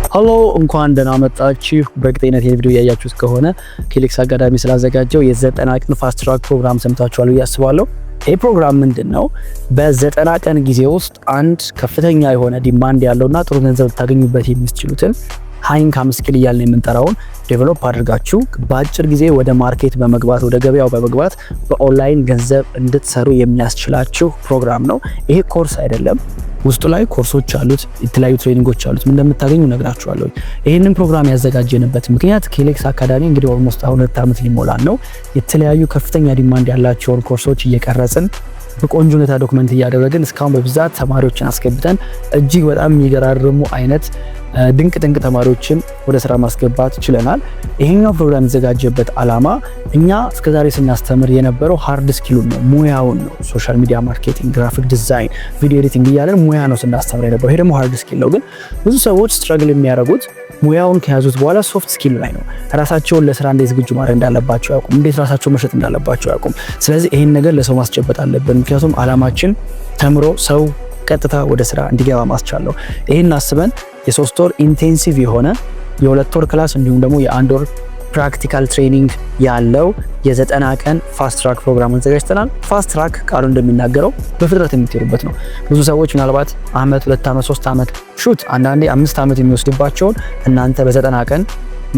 ሄሎ እንኳን ደህና መጣችሁ። በእርግጠኝነት ይሄን ቪዲዮ ያያችሁት ከሆነ ኬሌክስ አካዳሚ ስላዘጋጀው የ90 ቀን ፋስት ትራክ ፕሮግራም ሰምታችኋል ብዬ አስባለሁ። ይሄ ፕሮግራም ምንድነው? በ90 ቀን ጊዜ ውስጥ አንድ ከፍተኛ የሆነ ዲማንድ ያለውና ጥሩ ገንዘብ ልታገኙበት የምትችሉትን ሃይ ኢንካም ስኪል እያልን የምንጠራውን ዴቨሎፕ አድርጋችሁ በአጭር ጊዜ ወደ ማርኬት በመግባት ወደ ገበያው በመግባት በኦንላይን ገንዘብ እንድትሰሩ የሚያስችላችሁ ፕሮግራም ነው። ይሄ ኮርስ አይደለም። ውስጡ ላይ ኮርሶች አሉት፣ የተለያዩ ትሬኒንጎች አሉት። ምን እንደምታገኙ ነግራችኋለሁ። ይሄንን ፕሮግራም ያዘጋጀንበት ምክንያት ኬሌክስ አካዳሚ እንግዲህ ኦልሞስት አሁን 2 ዓመት ሊሞላን ነው። የተለያዩ ከፍተኛ ዲማንድ ያላቸውን ኮርሶች እየቀረጽን በቆንጆ ሁኔታ ዶክመንት እያደረግን እስካሁን በብዛት ተማሪዎችን አስገብተን እጅግ በጣም የሚገራርሙ አይነት ድንቅ ተማሪዎችን ወደ ስራ ማስገባት ችለናል። ይሄኛው ፕሮግራም የተዘጋጀበት ዓላማ እኛ እስከዛሬ ስናስተምር የነበረው ሃርድ ስኪሉን ነው፣ ሙያውን ነው። ሶሻል ሚዲያ ማርኬቲንግ፣ ግራፊክ ዲዛይን፣ ቪዲዮ ኤዲቲንግ እያለን ሙያ ነው ስናስተምር የነበረው። ይሄ ደግሞ ሃርድ ስኪል ነው። ግን ብዙ ሰዎች ስትራግል የሚያደርጉት ሙያውን ከያዙት በኋላ ሶፍት ስኪል ላይ ነው። ራሳቸውን ለስራ እንዴት ዝግጁ ማድረግ እንዳለባቸው ያውቁም፣ እንዴት ራሳቸውን መሸጥ እንዳለባቸው ያውቁም። ስለዚህ ይሄን ነገር ለሰው ማስጨበጥ አለብን። ምክንያቱም ዓላማችን ተምሮ ሰው ቀጥታ ወደ ስራ እንዲገባ ማስቻል ነው። ይሄን አስበን የ3 ወር ኢንቴንሲቭ የሆነ የ2 ወር ክላስ እንዲሁም ደግሞ የ1 ወር ፕራክቲካል ትሬኒንግ ያለው የ90 ቀን ፋስት ትራክ ፕሮግራም አዘጋጅተናል። ፋስት ትራክ ቃሉ እንደሚናገረው በፍጥነት የምትሄዱበት ነው። ብዙ ሰዎች ምናልባት ዓመት፣ 2 ዓመት፣ 3 ዓመት ሹት አንዳንዴ 5 ዓመት የሚወስድባቸውን እናንተ በ90 ቀን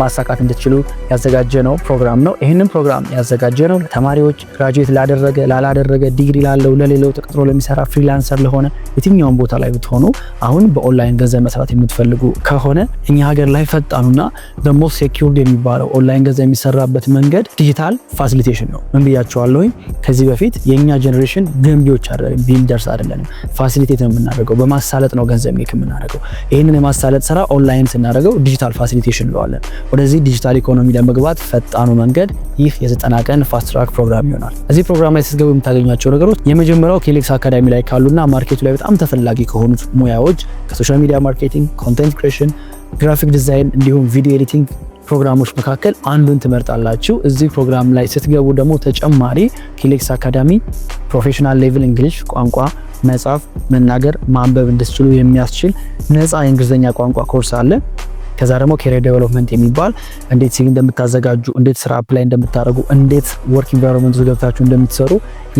ማሳካት እንድትችሉ ያዘጋጀነው ፕሮግራም ነው። ይህንን ፕሮግራም ያዘጋጀነው ለተማሪዎች፣ ግራጁዌት ላደረገ፣ ላላደረገ፣ ዲግሪ ላለው፣ ለሌላው ተቀጥሮ ለሚሰራ፣ ፍሪላንሰር ለሆነ የትኛውን ቦታ ላይ ብትሆኑ አሁን በኦንላይን ገንዘብ መስራት የምትፈልጉ ከሆነ እኛ ሀገር ላይ ፈጣኑና ደግሞ ሴኩርድ የሚባለው ኦንላይን ገንዘብ የሚሰራበት መንገድ ዲጂታል ፋሲሊቴሽን ነው። ምን ብያቸዋለሁ? ከዚህ በፊት የኛ ጄኔሬሽን ገንቢዎች አይደለም፣ ቢልደርስ አይደለም። ፋሲሊቴት ነው የምናደርገው፣ በማሳለጥ ነው ገንዘብ ሜክ የምናደርገው። ይህንን የማሳለጥ ስራ ኦንላይን ስናደርገው ዲጂታል ፋሲሊቴሽን እንለዋለን። ወደዚህ ዲጂታል ኢኮኖሚ ለመግባት ፈጣኑ መንገድ ይህ የ90 ቀን ፋስት ትራክ ፕሮግራም ይሆናል። እዚህ ፕሮግራም ላይ ስትገቡ የምታገኟቸው ነገሮች የመጀመሪያው ኬሌክስ አካዳሚ ላይ ካሉና ማርኬቱ ላይ በጣም ተፈላጊ ከሆኑት ሙያዎች ከሶሻል ሚዲያ ማርኬቲንግ፣ ኮንቴንት ክሬሽን፣ ግራፊክ ዲዛይን እንዲሁም ቪዲዮ ኤዲቲንግ ፕሮግራሞች መካከል አንዱን ትመርጣላችሁ። እዚህ ፕሮግራም ላይ ስትገቡ ደግሞ ተጨማሪ ኬሌክስ አካዳሚ ፕሮፌሽናል ሌቭል እንግሊሽ ቋንቋ መጻፍ፣ መናገር፣ ማንበብ እንድትችሉ የሚያስችል ነፃ የእንግሊዝኛ ቋንቋ ኮርስ አለ። ከዛ ደግሞ ካሪየር ዴቨሎፕመንት የሚባል እንዴት ሲቪ እንደምታዘጋጁ፣ እንዴት ስራ አፕላይ እንደምታደርጉ፣ እንዴት ወርክ ኢንቫይሮንመንት ውስጥ ገብታችሁ እንደምትሰሩ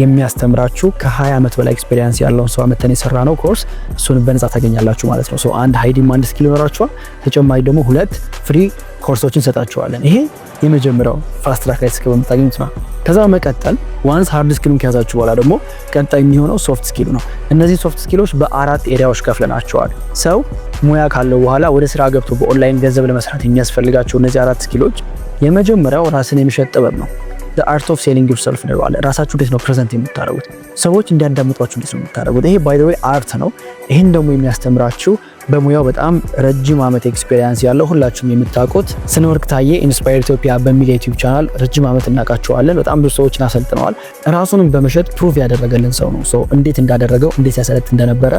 የሚያስተምራችሁ ከ20 ዓመት በላይ ኤክስፒሪየንስ ያለውን ሰው አመተን የሰራ ነው ኮርስ። እሱን በነፃ ታገኛላችሁ ማለት ነው። ሶ አንድ ሃይ ዲማንድ ስኪል ይኖራችኋል። ተጨማሪ ደግሞ 2 ፍሪ ኮርሶችን ሰጣችኋለን። ይሄ የመጀመሪያው ፋስት ትራክ ላይ ስከው የምታገኙት ነው። ከዛ መቀጠል ዋንስ ሃርድ ስኪሉን ከያዛችሁ በኋላ ደግሞ ቀጣይ የሚሆነው ሶፍት ስኪሉ ነው። እነዚህ ሶፍት ስኪሎች በ4 ኤሪያዎች ከፍለናቸዋል። ሰው ሙያ ካለው በኋላ ወደ ስራ ገብቶ በኦንላይን ገንዘብ ለመስራት የሚያስፈልጋቸው እነዚህ 4 ስኪሎች የመጀመሪያው ራስን የመሸጥ ጥበብ ነው። the art of selling yourself ነው ማለት ራሳችሁ እንዴት ነው ፕሬዘንት የምታደርጉት፣ ሰዎች እንዲያዳምጧችሁ እንዴት ነው የምታደርጉት። ይሄ by the way አርት ነው። ይሄን ደግሞ የሚያስተምራችሁ በሙያው በጣም ረጅም ዓመት ኤክስፒሪየንስ ያለው ሁላችሁም የምታውቁት ስነወርቅ ታዬ ኢንስፓየር ኢትዮጵያ በሚል ዩቲዩብ ቻናል ረጅም ዓመት እናውቃቸዋለን። በጣም ብዙ ሰዎችን አሰልጥነዋል። ራሱንም በመሸጥ ፕሩቭ ያደረገልን ሰው ነው። ሶ እንዴት እንዳደረገው እንዴት ያሰለጥ እንደነበረ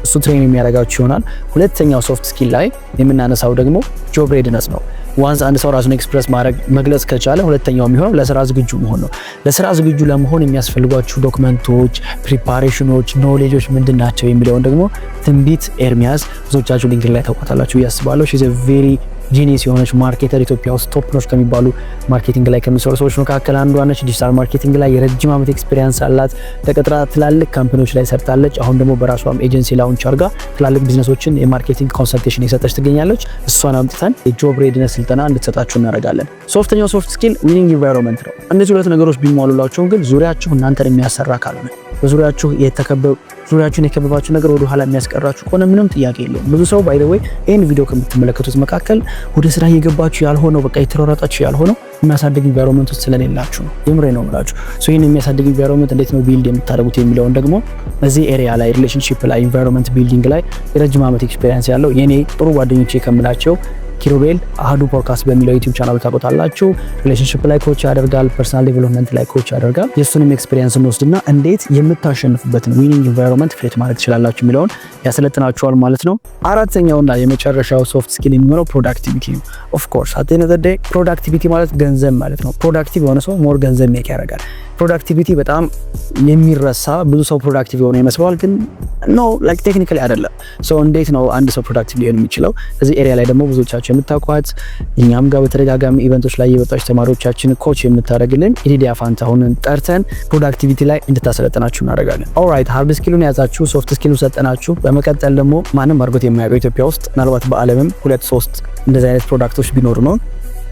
እሱ ትሬን የሚያደርጋችሁ ይሆናል። ሁለተኛው ሶፍት ስኪል ላይ የምናነሳው ደግሞ ጆብ ሬድነስ ነው። ዋንስ አንድ ሰው ራሱን ኤክስፕረስ ማድረግ መግለጽ ከቻለ ሁለተኛው የሚሆነው ለስራ ዝግጁ መሆን ነው። ለስራ ዝግጁ ለመሆን የሚያስፈልጓችሁ ዶክመንቶች፣ ፕሪፓሬሽኖች፣ ኖሌጆች ምንድናቸው የሚለውን ደግሞ ትንቢት ኤርሚያስ ብዙዎቻችሁ ሊንክ ላይ ታውቃታላችሁ ያስባለሁ። ሺዝ አ ቬሪ ጂኒየስ የሆነች ማርኬተር ኢትዮጵያ ውስጥ ቶፕ ኖች ከሚባሉ ማርኬቲንግ ላይ ከሚሰሩ ሰዎች መካከል አንዷ ነች። ዲጂታል ማርኬቲንግ ላይ የረጅም ዓመት ኤክስፒሪየንስ አላት። ተቀጥራ ትላልቅ ካምፓኒዎች ላይ ሰርታለች። አሁን ደግሞ በራሷም ኤጀንሲ ላውንች አድርጋ ትላልቅ ቢዝነሶችን የማርኬቲንግ ኮንሰልቴሽን እየሰጠች ትገኛለች። እሷን አምጥተን የጆብ ሬድነስ ስልጠና እንድትሰጣችሁ እናደርጋለን። ሶስተኛው ሶፍት ስኪል ዊኒንግ ኢንቫይሮንመንት ነው። እነዚህ 2 ነገሮች ቢሟሉላችሁም ግን ዙሪያችሁ እናንተን የሚያሰራ ካልሆነ በዙሪያችሁ ዙሪያችሁን የከበባችሁ ነገር ወደ ኋላ የሚያስቀራችሁ ከሆነ ምንም ጥያቄ የለውም። ብዙ ሰው ባይ ዘ ወይ ይሄን ቪዲዮ ከምትመለከቱት መካከል ወደ ስራ እየገባችሁ ያልሆነው በቃ የተሮራጣችሁ ያልሆነው የሚያሳድግ ኢንቫይሮንመንት ውስጥ ስለሌላችሁ ነው። የምሬ ነው የምላችሁ። ሶ ይሄን የሚያሳድግ ኢንቫይሮንመንት እንዴት ነው ቢልድ የምታደርጉት የሚለውን ደግሞ እዚህ ኤሪያ ላይ ሪሌሽንሺፕ ላይ ኢንቫይሮንመንት ቢልዲንግ ላይ የረጅም ዓመት ኤክስፒሪየንስ ያለው የኔ ጥሩ ጓደኞቼ ከምላቸው ኪሩቤል አህዱ ፖድካስት በሚለው ዩቲዩብ ቻናል ታቆታላችሁ። ሪሌሽንሺፕ ላይ ኮች ያደርጋል፣ ፐርሰናል ዴቨሎፕመንት ላይ ኮች ያደርጋል። የሱንም ኤክስፒሪየንስ እንወስድና እንዴት የምታሸንፉበትን ዊኒንግ ኢንቫይሮንመንት ክሬት ማድረግ ትችላላችሁ የሚለውን ያሰለጥናችኋል ማለት ነው። አራተኛውና የመጨረሻው ሶፍት ስኪል የሚሆነው ፕሮዳክቲቪቲ ነው። ኦፍ ኮርስ አት ዘ ኤንድ ኦፍ ዘ ዴይ ፕሮዳክቲቪቲ ማለት ገንዘብ ማለት ነው። ፕሮዳክቲቭ የሆነ ሰው ሞር ገንዘብ ሜክ ያደርጋል። ፕሮዳክቲቪቲ በጣም የሚረሳ ብዙ ሰው ፕሮዳክቲቭ የሆነ ይመስለዋል፣ ግን ኖ ላይክ ቴክኒካሊ አይደለም። ሶ እንዴት ነው አንድ ሰው ፕሮዳክቲቭ ሊሆን የሚችለው? እዚህ ኤሪያ ላይ ደግሞ ብዙዎቻችሁ የምታውቋት እኛም ጋር በተደጋጋሚ ኢቨንቶች ላይ የወጣች ተማሪዎቻችን ኮች የምታደርግልን ኢዲዲያ ፋንታሁንን ጠርተን ፕሮዳክቲቪቲ ላይ እንድታሰለጥናችሁ እናደርጋለን። ኦልራይት ሃርድ ስኪሉን ያዛችሁ፣ ሶፍት ስኪሉን ሰጠናችሁ። በመቀጠል ደግሞ ማንም አድርጎት የማያውቀው ኢትዮጵያ ውስጥ ምናልባት በዓለምም 2-3 እንደዚህ አይነት ፕሮዳክቶች ቢኖሩ ነው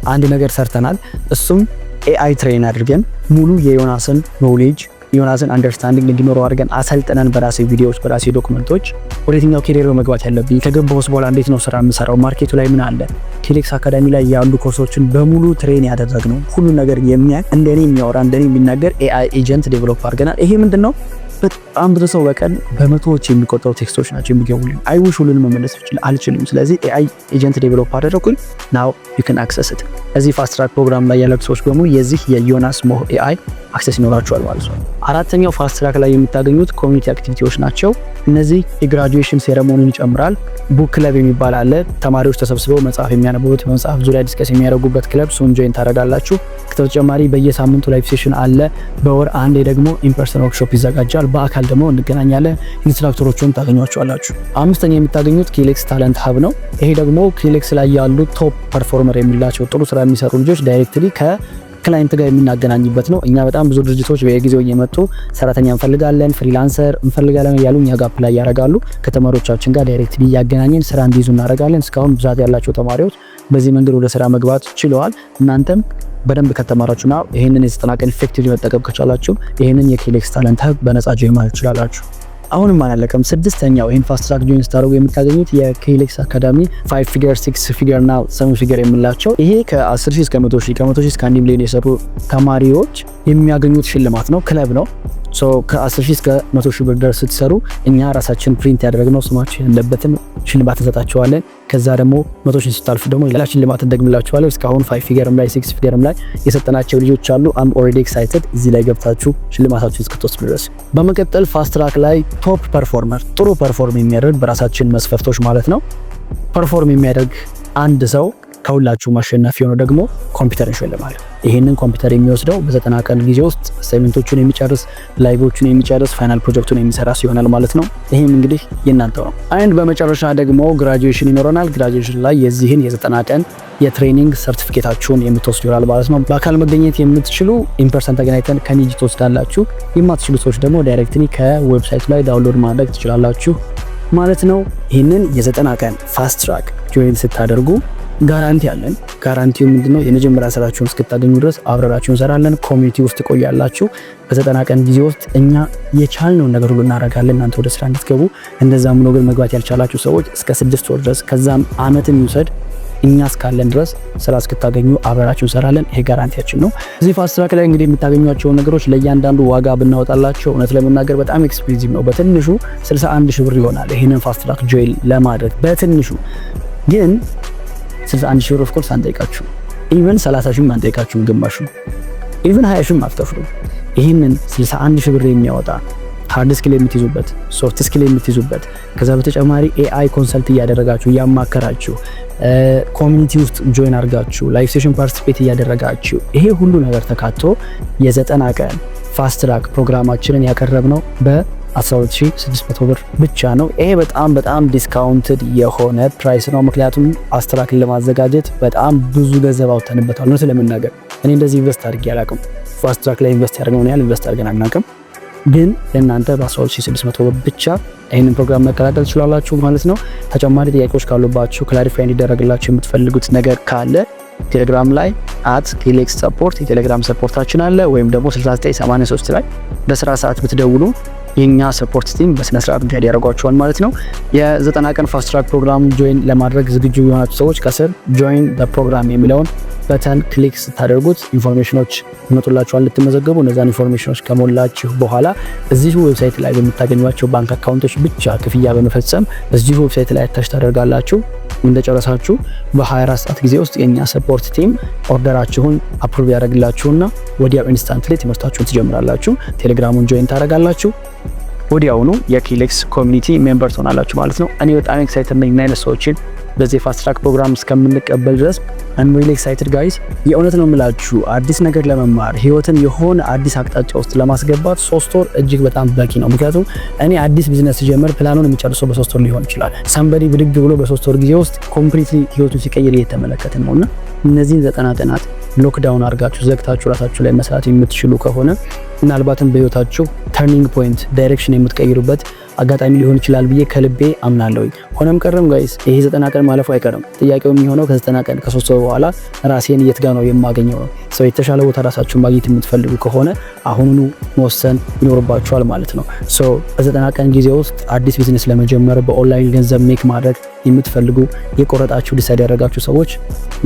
አንድ ነገር ሰርተናል። እሱም ኤአይ ትሬን አድርገን ሙሉ የዮናስን ኖሌጅ ዮናስን አንደርስታንዲንግ እንዲኖረው አድርገን አሰልጥነን በራሴ ቪዲዮዎች በራሴ ዶክመንቶች ወደየትኛው ኬሪየር መግባት ያለብኝ ከገባሁስ በኋላ እንዴት ነው ስራ የምሰራው፣ ማርኬቱ ላይ ምን አለ፣ ኪሌክስ አካዳሚ ላይ ያሉ ኮርሶችን በሙሉ ትሬን ያደረግነው ሁሉ ነገር የሚያውቅ እንደኔ የሚያወራ እንደኔ የሚናገር ኤአይ ኤጀንት ዴቨሎፕ አድርገናል። ይሄ ምንድነው በጣም ብዙ ሰው በቀን በመቶዎች የሚቆጠሩ ቴክስቶች ናቸው የሚገቡልኝ። አይ ዊሽ ሁሉንም መመለስ አልችልም። ስለዚህ ኤአይ ኤጀንት ዴቨሎፕ አደረኩኝ። ናው ዩ ካን አክሰስ ኢት። እዚህ ፋስት ትራክ ፕሮግራም ላይ ያላችሁ ሰዎች በሙሉ የዚህ የዮናስ ሞህ ኤአይ አክሰስ ይኖራቸዋል ማለት ነው። አራተኛው ፋስት ትራክ ላይ የምታገኙት ኮሚኒቲ አክቲቪቲዎች ናቸው። እነዚህ የግራጁዌሽን ሴሬሞኒን ይጨምራል። ቡክ ክለብ የሚባል አለ። ተማሪዎች ተሰብስበው መጽሐፍ የሚያነቡበት በመጽሐፍ ዙሪያ ዲስከስ የሚያደርጉበት ክለብ፣ እሱን ጆይን ታደርጋላችሁ። ከተጨማሪ በየሳምንቱ ላይቭ ሴሽን አለ። በወር አንዴ ደግሞ ኢንፐርሰን ወርክሾፕ ይዘጋጃል። በአካል ደግሞ እንገናኛለን። ኢንስትራክተሮቹን ታገኟቸዋላችሁ። አምስተኛ የምታገኙት ኪሌክስ ታለንት ሀብ ነው። ይሄ ደግሞ ኪሌክስ ላይ ያሉ ቶፕ ፐርፎርመር የሚላቸው ጥሩ ስራ የሚሰሩ ልጆች ዳይሬክትሊ ከክላይንት ጋር የምናገናኝበት ነው። እኛ በጣም ብዙ ድርጅቶች በየጊዜው እየመጡ ሰራተኛ እንፈልጋለን፣ ፍሪላንሰር እንፈልጋለን እያሉ እኛ ጋር አፕላይ ያደርጋሉ። ከተማሪዎቻችን ጋር ዳይሬክትሊ እያገናኘን ስራ እንዲይዙ እናደርጋለን። እስካሁን ብዛት ያላቸው ተማሪዎች በዚህ መንገድ ወደ ስራ መግባት ችለዋል። እናንተም በደንብ ከተማራችሁና ይሄንን የ90 ቀን ኢፌክቲቭሊ መጠቀም ከቻላችሁ ይሄንን የኪሌክስ ታለንት ሀብ በነፃ ጆይን ማለት ትችላላችሁ። አሁንም አላለቀም። ስድስተኛው ይሄን ፋስት ትራክ ጆይን ስታደርጉ የምታገኙት የኪሌክስ አካዳሚ 5 ፊገር 6 ፊገር እና 7 ፊገር የምላቸው ይሄ ከ10,000 እስከ 100,000 ከ100,000 እስከ 1 ሚሊዮን የሰሩ ተማሪዎች የሚያገኙት ሽልማት ነው። ክለብ ነው። ሶ ከ10,000 እስከ 100,000 ብር ድረስ ስትሰሩ እኛ ራሳችን ፕሪንት ያደረግነው ስማችሁ ያለበትን ሽልማት እንሰጣቸዋለን። ከዛ ደግሞ 100,000 ስታልፉ ደግሞ ሌላ ሽልማት እንደግምላችኋለን። እስካሁን 5 ፊገርም ላይ 6 ፊገርም ላይ የሰጠናቸው ልጆች አሉ። አም ኦልሬዲ ኤክሳይትድ እዚህ ላይ ገብታችሁ ሽልማታችሁ እስክትወስዱ ድረስ። በመቀጠል ፋስት ትራክ ላይ ቶፕ ፐርፎርመር ጥሩ ፐርፎርም የሚያደርግ በራሳችን መስፈርቶች ማለት ነው ፐርፎርም የሚያደርግ አንድ ሰው ከሁላችሁ ማሸናፊ ሆኖ ደግሞ ኮምፒውተር እንሸልማል። ይሄንን ኮምፒውተር የሚወስደው በ90 ቀን ጊዜ ውስጥ አሳይመንቶቹን የሚጨርስ ላይቮቹን የሚጨርስ ፋይናል ፕሮጀክቱን የሚሰራ ይሆናል ማለት ነው። ይሄም እንግዲህ የእናንተው ነው። አንድ በመጨረሻ ደግሞ ግራጁዌሽን ይኖረናል። ግራጁዌሽን ላይ የዚህን የ90 ቀን የትሬኒንግ ሰርቲፊኬታችሁን የምትወስዱ ይሆናል ማለት ነው። በአካል መገኘት የምትችሉ ኢንፐርሰን ተገናኝተን ከኒጂ ትወስዳላችሁ። የማትችሉ ሰዎች ደግሞ ዳይሬክትሊ ከዌብሳይቱ ላይ ዳውንሎድ ማድረግ ትችላላችሁ ማለት ነው። ይህንን የ90 ቀን ፋስት ትራክ ጆይን ስታደርጉ ጋራንቲ አለን። ጋራንቲው ምንድነው? የመጀመሪያ ስራችሁን እስክታገኙ ድረስ አብረራችሁ እንሰራለን። ኮሚኒቲ ውስጥ ቆያላችሁ። በ90 ቀን ጊዜ ውስጥ እኛ የቻልነውን ነገር ሁሉ እናደርጋለን እናንተ ወደ ስራ እንድትገቡ። እንደዛም ነው ግን መግባት ያልቻላችሁ ሰዎች እስከ 6 ወር ድረስ ከዛም አመትም ይውሰድ እኛ እስካለን ድረስ ስራ እስክታገኙ አብረራችሁ እንሰራለን። ይሄ ጋራንቲያችን ነው። እዚህ ፋስት ትራክ ላይ እንግዲህ የምታገኟቸው ነገሮች ለእያንዳንዱ ዋጋ ብናወጣላቸው እውነት ለመናገር በጣም ኤክስፔንሲቭ ነው። በትንሹ 61,000 ብር ይሆናል ይሄንን ፋስት ትራክ ጆይን ለማድረግ በትንሹ ግን 61,000 ብር ኦፍ ኮርስ አንጠይቃችሁ፣ ኢቭን 30,000 አንጠይቃችሁ፣ ግማሹ ኢቭን 20,000 አትከፍሉ። ይህንን 61,000 ብር የሚያወጣ ሃርድ ስኪል የምትይዙበት፣ ሶፍት ስኪል የምትይዙበት፣ ከዛ በተጨማሪ ኤአይ ኮንሰልት እያደረጋችሁ እያማከራችሁ ኮሚኒቲ ውስጥ ጆይን አድርጋችሁ ላይቭ ሴሽን ፓርቲሲፔት እያደረጋችሁ ይሄ ሁሉ ነገር ተካቶ የ90 ቀን ፋስት ትራክ ፕሮግራማችንን ያቀረብነው በ12,600 ብር ብቻ ነው። ይሄ በጣም ዲስካውንትድ የሆነ ፕራይስ ነው። ምክንያቱም ፋስት ትራክን ለማዘጋጀት በጣም ብዙ ገንዘብ አውጥተንበታል ነው ስለምናገር። እኔ እንደዚህ ኢንቨስት አድርጌ አላውቅም። ፋስት ትራክ ላይ ኢንቨስት ያደርገው ያህል ኢንቨስት አድርገን አናውቅም። ግን ለእናንተ በ12,600 ብር ብቻ ይህንን ፕሮግራም መቀላቀል ትችላላችሁ ማለት ነው። ተጨማሪ ጥያቄዎች ካሉባችሁ ክላሪፋይ እንዲደረግላችሁ የምትፈልጉት ነገር ካለ ቴሌግራም ላይ @ኪሌክስ ሰፖርት የቴሌግራም ሰፖርታችን አለ። ወይም ደግሞ 6983 ላይ በስራ ሰዓት ብትደውሉ የኛ ሰፖርት ቲም በስነ ስርዓት ጋር ያደርጓቸዋል ማለት ነው። የ90 ቀን ፋስት ትራክ ፕሮግራም ጆይን ለማድረግ ዝግጁ የሆናችሁ ሰዎች ከስር ጆይን በፕሮግራም የሚለውን በተን ክሊክ ስታደርጉት ኢንፎርሜሽኖች ይመጡላችኋል ልትመዘገቡ። እነዛን ኢንፎርሜሽኖች ከሞላችሁ በኋላ እዚህ ዌብሳይት ላይ በምታገኟቸው ባንክ አካውንቶች ብቻ ክፍያ በመፈጸም እዚህ ዌብሳይት ላይ አታች ታደርጋላችሁ። እንደጨረሳችሁ በ24 ሰዓት ጊዜ ውስጥ የኛ ሰፖርት ቲም ኦርደራችሁን አፕሩቭ ያደርግላችሁና ወዲያው ኢንስታንትሊ ትምህርታችሁን ትጀምራላችሁ። ቴሌግራሙን ጆይን ታደርጋላችሁ። ወዲያውኑ የኪሌክስ ኮሚኒቲ ሜምበር ትሆናላችሁ ማለት ነው። እኔ በጣም ኤክሳይትድ ነኝ አይነት ሰዎችን በዚህ ፋስት ትራክ ፕሮግራም እስከምንቀበል ድረስ I'm really excited guys። የእውነት ነው የምላችሁ አዲስ ነገር ለመማር ህይወትን የሆነ አዲስ አቅጣጫ ውስጥ ለማስገባት 3 ወር እጅግ በጣም በቂ ነው። ምክንያቱም እኔ አዲስ ቢዝነስ ሲጀምር ፕላኑን የሚጨርሰው በ3 ወር ሊሆን ይችላል። ሰምበዲ ብድግ ብሎ በ3 ወር ጊዜ ውስጥ ኮምፕሊትሊ ህይወቱን ሲቀይር እየተመለከትን ነውና እነዚህን 90 ቀናት ሎክዳውን አድርጋችሁ ዘግታችሁ ራሳችሁ ላይ መስራት የምትችሉ ከሆነ ምናልባትም በህይወታችሁ ተርኒንግ ፖይንት ዳይሬክሽን የምትቀይሩበት አጋጣሚ ሊሆን ይችላል ብዬ ከልቤ አምናለሁ። ሆነም ቀረም ጋይስ ይሄ 90 ቀን ማለፉ አይቀርም። ጥያቄው የሚሆነው ከ90 ቀን ከ3 ወር በኋላ ራሴን የት ጋር ነው የማገኘው ነው። ሰው የተሻለ ቦታ ራሳችሁን ማግኘት የምትፈልጉ ከሆነ አሁኑኑ መወሰን ይኖርባችኋል ማለት ነው። ሶ በ90 ቀን ጊዜ ውስጥ አዲስ ቢዝነስ ለመጀመር በኦንላይን ገንዘብ ሜክ ማድረግ የምትፈልጉ የቆረጣችሁ ዲሳይድ ያደረጋችሁ ሰዎች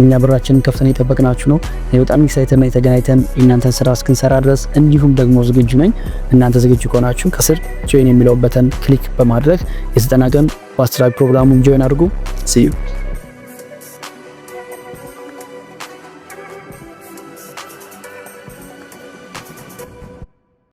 እኛ ብራችንን ከፍተን እየጠበቅናችሁ ነው። በጣም ኤክሳይትድ ነኝ ተገናኝተን እናንተን ስራ እስክንሰራ ድረስ። እንዲሁም ደግሞ ዝግጁ ነኝ። እናንተ ዝግጁ ከሆናችሁ ከስር ጆይን የሚለው በተን ክሊክ በማድረግ የ90 ቀን ፋስት ትራክ ፕሮግራሙን ጆይን አድርጉ። see you